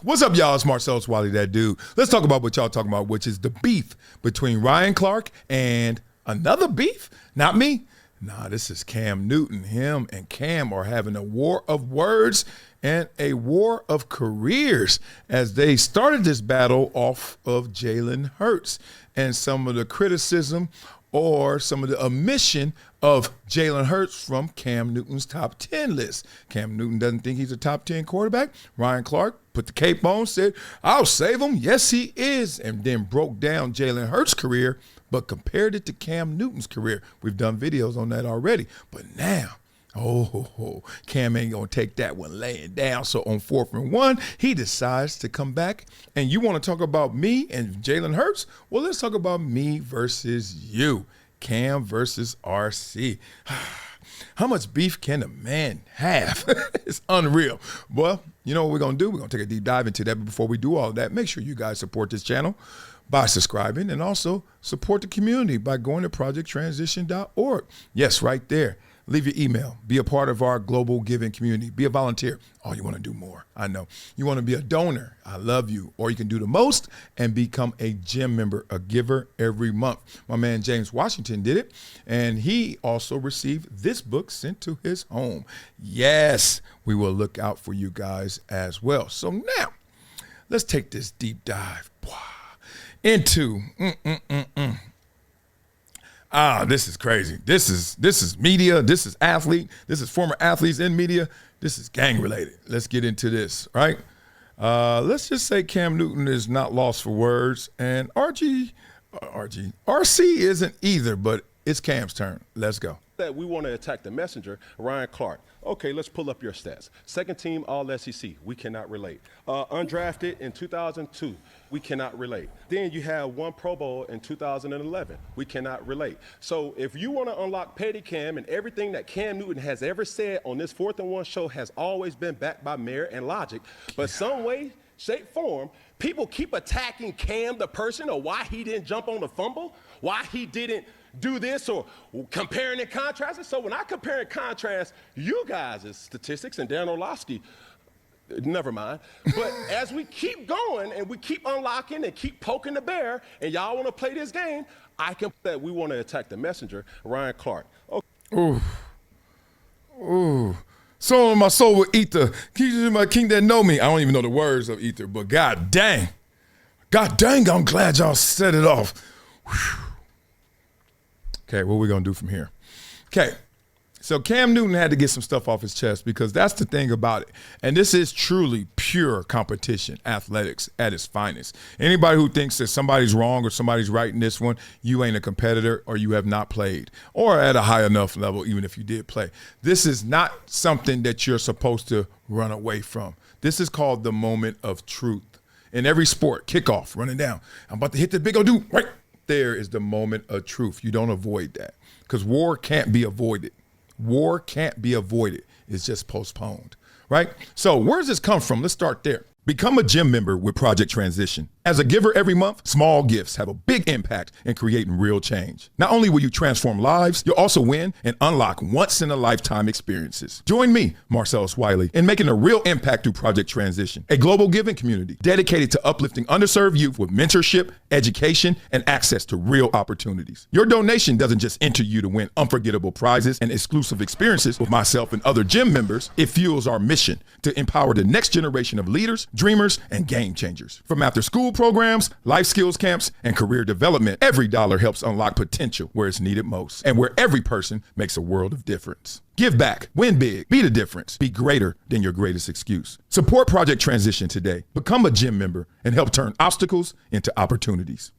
What's up, y'all? It's Marcellus Wiley, that dude. Let's talk about what y'all talking about, which is the beef between Ryan Clark and another beef. Not me. Nah, this is Cam Newton. Him and Cam are having a war of words and a war of careers as they started this battle off of Jalen Hurts and some of the criticism or some of the omission of Jalen Hurts from Cam Newton's top 10 list. Cam Newton doesn't think he's a top 10 quarterback. Ryan Clark put the cape on, said, I'll save him. Yes, he is. And then broke down Jalen Hurts' career, but compared it to Cam Newton's career. We've done videos on that already. But now, Cam ain't going to take that one laying down. So on 4th and 1, he decides to come back. And you want to talk about me and Jalen Hurts? Well, let's talk about me versus you. Cam versus RC. How much beef can a man have? It's unreal. Well, you know what we're going to do? We're going to take a deep dive into that. But before we do all that, make sure you guys support this channel by subscribing and also support the community by going to projecttransition.org. Yes, right there. Leave your email. Be a part of our global giving community. Be a volunteer. Oh, you want to do more. I know. You want to be a donor. I love you. Or you can do the most and become a gym member, a giver every month. My man James Washington did it, and he also received this book sent to his home. Yes, we will look out for you guys as well. So now, let's take this deep dive into this is crazy. This is media. This is athlete. This is former athletes in media. This is gang related. Let's get into this, right? Let's just say Cam Newton is not lost for words, and RC isn't either, but it's Cam's turn. Let's go. That we want to attack the messenger, Ryan Clark. Okay, let's pull up your stats. Second team All-SEC, we cannot relate. Undrafted in 2002, we cannot relate. Then you have one Pro Bowl in 2011, we cannot relate. So if you want to unlock Petty Cam, and everything that Cam Newton has ever said on this 4th and 1 show has always been backed by merit and logic, but some way, shape, form, people keep attacking Cam the person, or why he didn't jump on the fumble, why he didn't do this, or comparing and contrasting. So when I compare and contrast you guys' statistics and Dan Orlovsky, never mind. But as we keep going and we keep unlocking and keep poking the bear, and y'all want to play this game, I can that we want to attack the messenger, Ryan Clark. Okay. Ooh. Soul in my soul with ether. My king that know me. I don't even know the words of ether, but God dang, I'm glad y'all set it off. Whew. Okay, what are we going to do from here? Okay, so Cam Newton had to get some stuff off his chest, because that's the thing about it. And this is truly pure competition, athletics at its finest. Anybody who thinks that somebody's wrong or somebody's right in this one, you ain't a competitor, or you have not played, or at a high enough level, even if you did play. This is not something that you're supposed to run away from. This is called the moment of truth. In every sport, kickoff, running down. I'm about to hit the big old dude, right? There is the moment of truth. You don't avoid that, because war can't be avoided. War can't be avoided. It's just postponed, right? So where does this come from? Let's start there. Become a gym member with Project Transition. As a giver every month, small gifts have a big impact in creating real change. Not only will you transform lives, you'll also win and unlock once-in-a-lifetime experiences. Join me, Marcellus Wiley, in making a real impact through Project Transition, a global giving community dedicated to uplifting underserved youth with mentorship, education, and access to real opportunities. Your donation doesn't just enter you to win unforgettable prizes and exclusive experiences with myself and other gym members. It fuels our mission to empower the next generation of leaders, dreamers, and game changers. From after school programs, life skills camps, and career development, every dollar helps unlock potential where it's needed most, and where every person makes a world of difference. Give back, win big, be the difference, be greater than your greatest excuse. Support Project Transition today. Become a gym member and help turn obstacles into opportunities.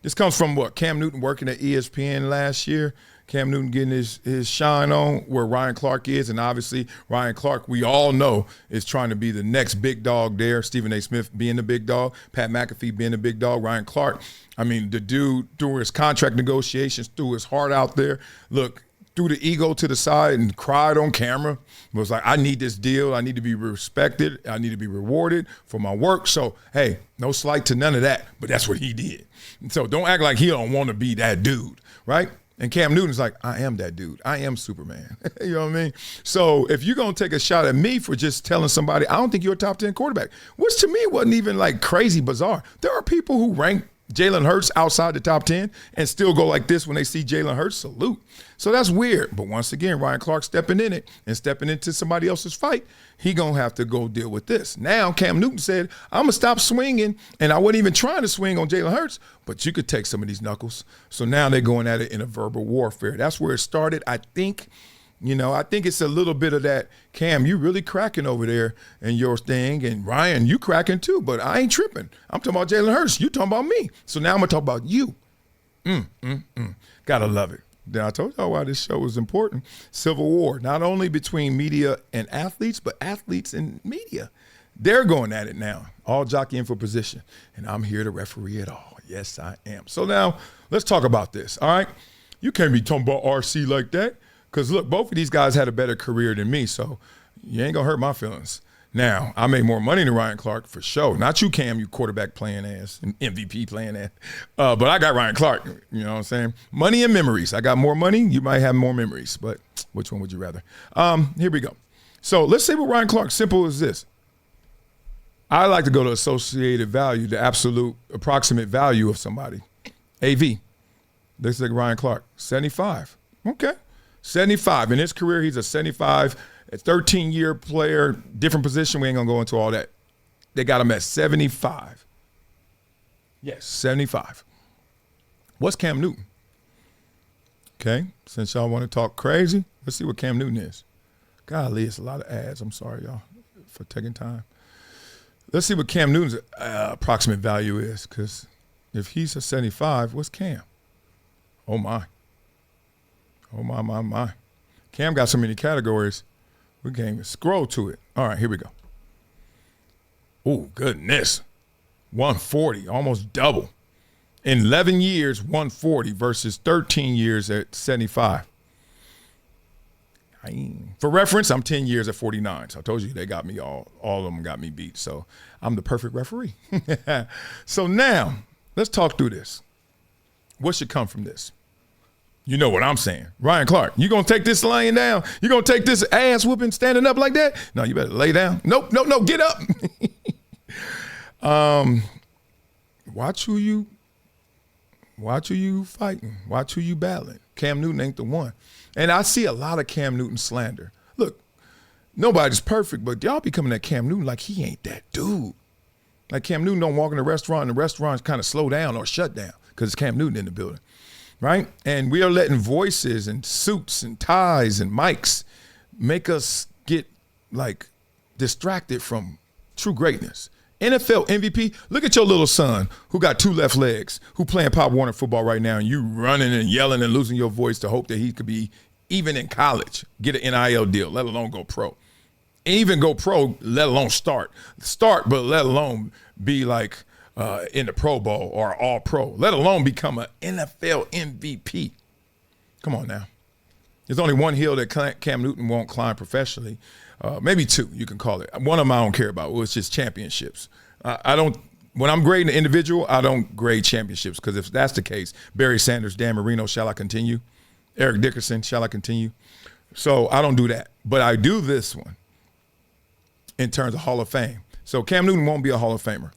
This comes from what? Cam Newton working at ESPN last year. Cam Newton getting his shine on where Ryan Clark is. And obviously, Ryan Clark, we all know, is trying to be the next big dog there. Stephen A. Smith being the big dog. Pat McAfee being the big dog. Ryan Clark, I mean, the dude, through his contract negotiations, threw his heart out there. Look, threw the ego to the side and cried on camera. Was like, I need this deal. I need to be respected. I need to be rewarded for my work. So, hey, no slight to none of that, but that's what he did. And so don't act like he don't want to be that dude, right? And Cam Newton's like, I am that dude. I am Superman. You know what I mean? So if you're going to take a shot at me for just telling somebody, I don't think you're a top 10 quarterback, which to me wasn't even like crazy bizarre. There are people who rank Jalen Hurts outside the top 10 and still go like this when they see Jalen Hurts, salute. So that's weird. But once again, Ryan Clark stepping in it and stepping into somebody else's fight, he going to have to go deal with this. Now, Cam Newton said, I'm going to stop swinging, and I wasn't even trying to swing on Jalen Hurts, but you could take some of these knuckles. So now they're going at it in a verbal warfare. That's where it started, I think. I think it's a little bit of that, Cam, you really cracking over there in your thing, and Ryan, you cracking too, but I ain't tripping. I'm talking about Jalen Hurts. You talking about me. So now I'm going to talk about you. Gotta love it. Then I told y'all why this show is important. Civil war, not only between media and athletes, but athletes and media. They're going at it now, all jockeying for position, and I'm here to referee it all. Yes, I am. So now let's talk about this, all right? You can't be talking about RC like that. Because, look, both of these guys had a better career than me, so you ain't going to hurt my feelings. Now, I made more money than Ryan Clark for sure. Not you, Cam, you quarterback playing ass and MVP playing ass. But I got Ryan Clark, you know what I'm saying? Money and memories. I got more money. You might have more memories, but which one would you rather? Here we go. So let's say with Ryan Clark, simple as this. I like to go to associated value, the absolute approximate value of somebody. AV. Looks like Ryan Clark, 75. Okay. 75. In his career, he's a 75, a 13-year player, different position. We ain't going to go into all that. They got him at 75. Yes, 75. What's Cam Newton? Okay, since y'all want to talk crazy, let's see what Cam Newton is. Golly, it's a lot of ads. I'm sorry, y'all, for taking time. Let's see what Cam Newton's approximate value is, because if he's a 75, what's Cam? Oh, my. Oh, my. Cam got so many categories, we can't even scroll to it. All right, here we go. Oh, goodness. 140, almost double. In 11 years, 140 versus 13 years at 75. For reference, I'm 10 years at 49. So I told you they got me all of them got me beat. So I'm the perfect referee. So now, let's talk through this. What should come from this? You know what I'm saying. Ryan Clark, you going to take this lying down? You going to take this ass whooping standing up like that? No, you better lay down. Nope, get up. Watch who you fighting. Watch who you battling. Cam Newton ain't the one. And I see a lot of Cam Newton slander. Look, nobody's perfect, but y'all be coming at Cam Newton like he ain't that dude. Like Cam Newton don't walk in a restaurant and the restaurants kind of slow down or shut down because it's Cam Newton in the building. Right? And we are letting voices and suits and ties and mics make us get like distracted from true greatness. NFL MVP, look at your little son who got 2 left legs, who playing Pop Warner football right now, and you running and yelling and losing your voice to hope that he could be, even in college, get an NIL deal, let alone go pro. Even go pro, let alone start, but let alone be like in the Pro Bowl or all pro, let alone become an NFL MVP. Come on now. There's only one hill that Cam Newton won't climb professionally. Maybe 2, you can call it. One of them I don't care about. Well, it's just championships. When I'm grading an individual, I don't grade championships, because if that's the case, Barry Sanders, Dan Marino, shall I continue? Eric Dickerson, shall I continue? So I don't do that. But I do this one in terms of Hall of Fame. So Cam Newton won't be a Hall of Famer.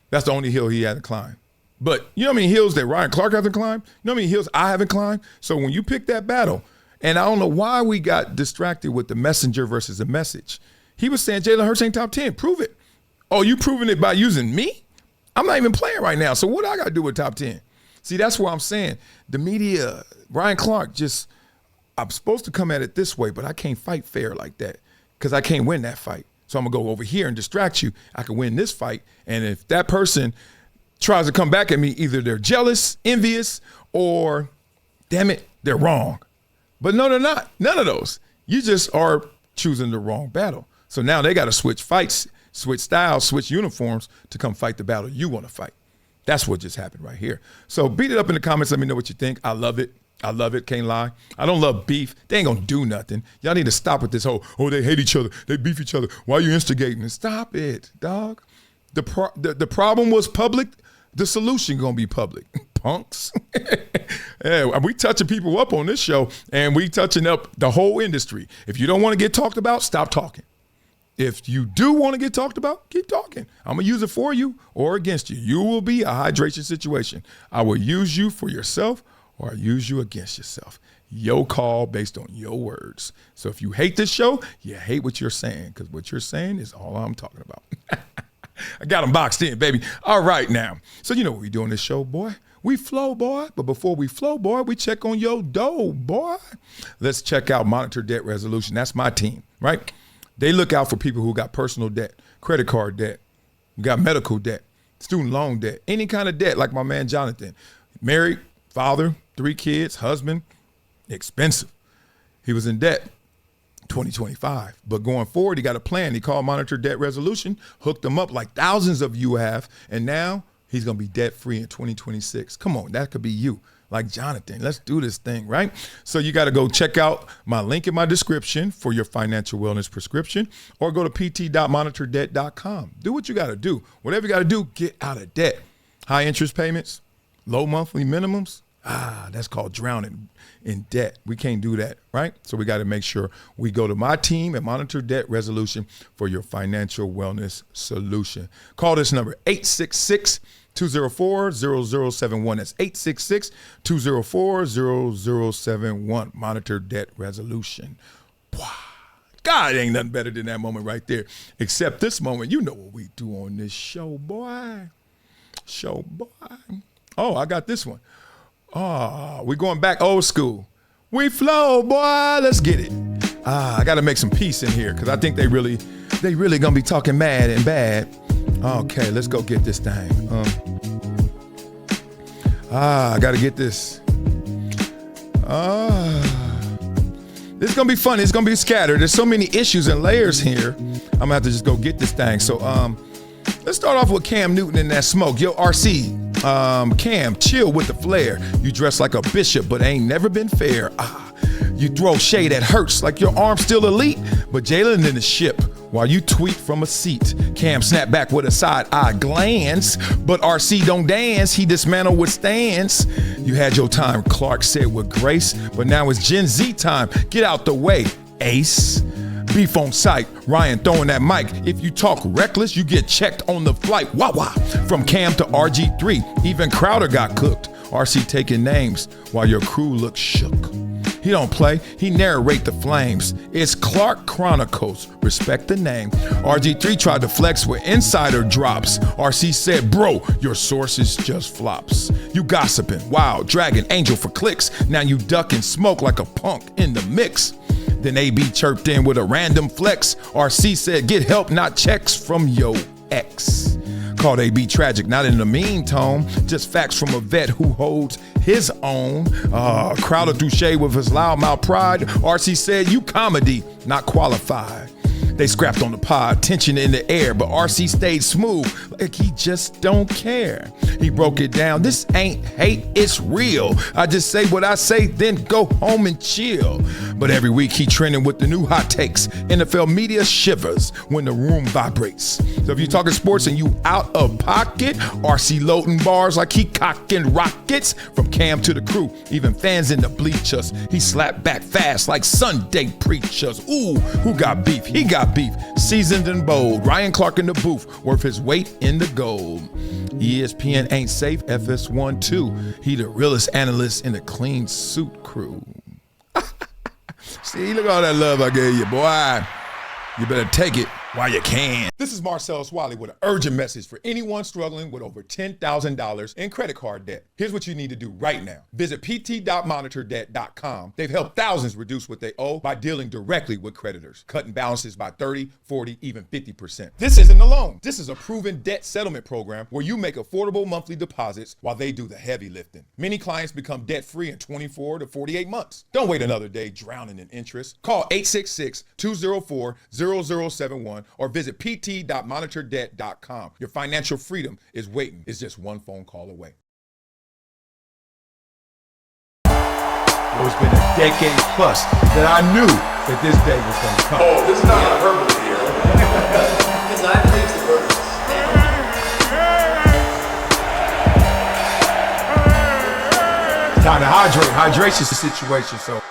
That's the only hill he had to climb. But you know how many hills that Ryan Clark hasn't climbed? You know how many hills I haven't climbed? So when you pick that battle, and I don't know why we got distracted with the messenger versus the message. He was saying Jalen Hurts ain't top 10. Prove it. Oh, you proving it by using me? I'm not even playing right now. So what I got to do with top 10? See, that's what I'm saying. The media, Ryan Clark, I'm supposed to come at it this way, but I can't fight fair like that because I can't win that fight. So I'm going to go over here and distract you. I can win this fight. And if that person tries to come back at me, either they're jealous, envious, or, damn it, they're wrong. But no, they're not. None of those. You just are choosing the wrong battle. So now they got to switch fights, switch styles, switch uniforms to come fight the battle you want to fight. That's what just happened right here. So beat it up in the comments. Let me know what you think. I love it. I love it. Can't lie. I don't love beef. They ain't going to do nothing. Y'all need to stop with this whole, they hate each other. They beef each other. Why are you instigating? Stop it, dog. The problem was public. The solution going to be public. punks. Yeah, we touching people up on this show, and we touching up the whole industry. If you don't want to get talked about, stop talking. If you do want to get talked about, keep talking. I'm going to use it for you or against you. You will be a hydration situation. I will use you for yourself or I use you against yourself. Your call based on your words. So if you hate this show, you hate what you're saying, because what you're saying is all I'm talking about. I got them boxed in, baby. All right, now. So you know what we do on this show, boy. We flow, boy. But before we flow, boy, we check on your dough, boy. Let's check out Monitor Debt Resolution. That's my team, right? They look out for people who got personal debt, credit card debt, got medical debt, student loan debt, any kind of debt, like my man Jonathan. Married, father, 3 kids, husband, expensive. He was in debt 2025. But going forward, he got a plan. He called Monitor Debt Resolution, hooked him up like thousands of you have, and now he's going to be debt-free in 2026. Come on, that could be you. Like Jonathan, let's do this thing, right? So you got to go check out my link in my description for your financial wellness prescription, or go to pt.monitordebt.com. Do what you got to do. Whatever you got to do, get out of debt. High interest payments, low monthly minimums. That's called drowning in debt. We can't do that, right? So we got to make sure we go to my team at Monitor Debt Resolution for your financial wellness solution. Call this number, 866-204-0071. That's 866-204-0071. Monitor Debt Resolution. God, ain't nothing better than that moment right there. Except this moment, you know what we do on this show, boy. Oh, I got this one. Oh, we going back old school. We flow, boy. Let's get it. I got to make some peace in here, because I think they really gonna be talking mad and bad. Okay, let's go get this thing. I got to get this. This is gonna be funny. It's gonna be scattered. There's so many issues and layers here. I'm gonna have to just go get this thing. So let's start off with Cam Newton and that smoke. Yo, RC. Cam, chill with the flair. You dress like a bishop, but ain't never been fair. You throw shade that hurts like your arm's still elite, but Jalen in the ship while you tweet from a seat. Cam snap back with a side eye glance, but RC don't dance, he dismantle with stance. You had your time, Clark said with grace, but now it's Gen Z time. Get out the way, ace. Beef on sight, Ryan throwing that mic. If you talk reckless, you get checked on the flight. Wah wah. From Cam to RG3, even Crowder got cooked. RC taking names while your crew looks shook. He don't play, he narrate the flames. It's Clark Chronicles, respect the name. RG3 tried to flex with insider drops. RC said, bro, your sources just flops. You gossiping, wow, dragging angel for clicks. Now you duck and smoke like a punk in the mix. Then AB chirped in with a random flex. RC said, get help, not checks from yo ex. Called AB tragic, not in a mean tone, just facts from a vet who holds his own. Crowder threw shade with his loudmouth pride. RC said, you comedy, not qualified. They scrapped on the pod, tension in the air, but RC stayed smooth, like he just don't care. He broke it down, this ain't hate, it's real. I just say what I say, then go home and chill. But every week he trending with the new hot takes. NFL media shivers when the room vibrates. So if you're talking sports and you out of pocket, RC loading bars like he cocking rockets. From Cam to the crew, even fans in the bleachers. He slapped back fast like Sunday preachers. Ooh, who got beef? He got beef, seasoned and bold. Ryan Clark in the booth, worth his weight in the gold. ESPN ain't safe, FS1 too. He the realest analyst in the clean suit crew. See, look at all that love I gave you, boy. You better take it while you can. This is Marcellus Wiley with an urgent message for anyone struggling with over $10,000 in credit card debt. Here's what you need to do right now. Visit pt.monitordebt.com. They've helped thousands reduce what they owe by dealing directly with creditors, cutting balances by 30, 40, even 50%. This isn't a loan. This is a proven debt settlement program where you make affordable monthly deposits while they do the heavy lifting. Many clients become debt-free in 24 to 48 months. Don't wait another day drowning in interest. Call 866-204-0071 or visit pt.monitordebt.com. Your financial freedom is waiting. It's just one phone call away. It's been a decade plus that I knew that this day was going to come. Oh, this is not hyperbole here. Because I think the verse. hydrate. Hydration's the situation, so.